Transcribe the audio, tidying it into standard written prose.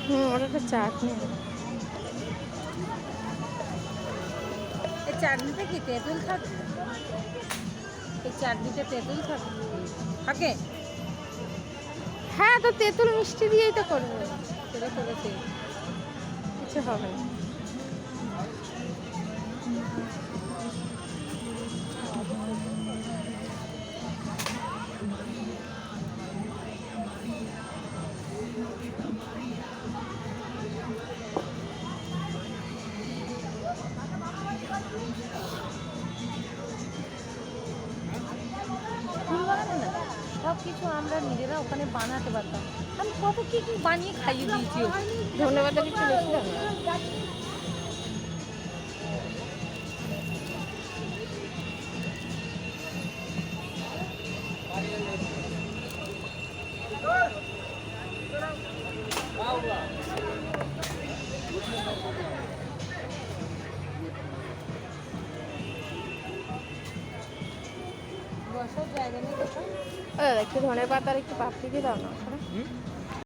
ওটা একটা চাটনি। এই চাটনিতে কি তেঁতুল থাকে? এই চাটনিতে তেঁতুল থাকে? থাকে? হ্যাঁ, তো তেঁতুল মিষ্টি দিয়েই তো করবো। সেটা করেছে। কিছু হবে না। ফুল বানাবে না, সব কিছু আমরা নিজেরা ওখানে বানাতে পারতাম। আমি কত কি কি বানিয়ে খাইয়ে দিয়েছি ওকে। ধন্যবাদ একটু বেশি দাও না। বসার জায়গা নেই কোথাও। দাদা একটু ধনে পাতা আর একটু পাপড়ি দিয়ে দাও না ওখানে।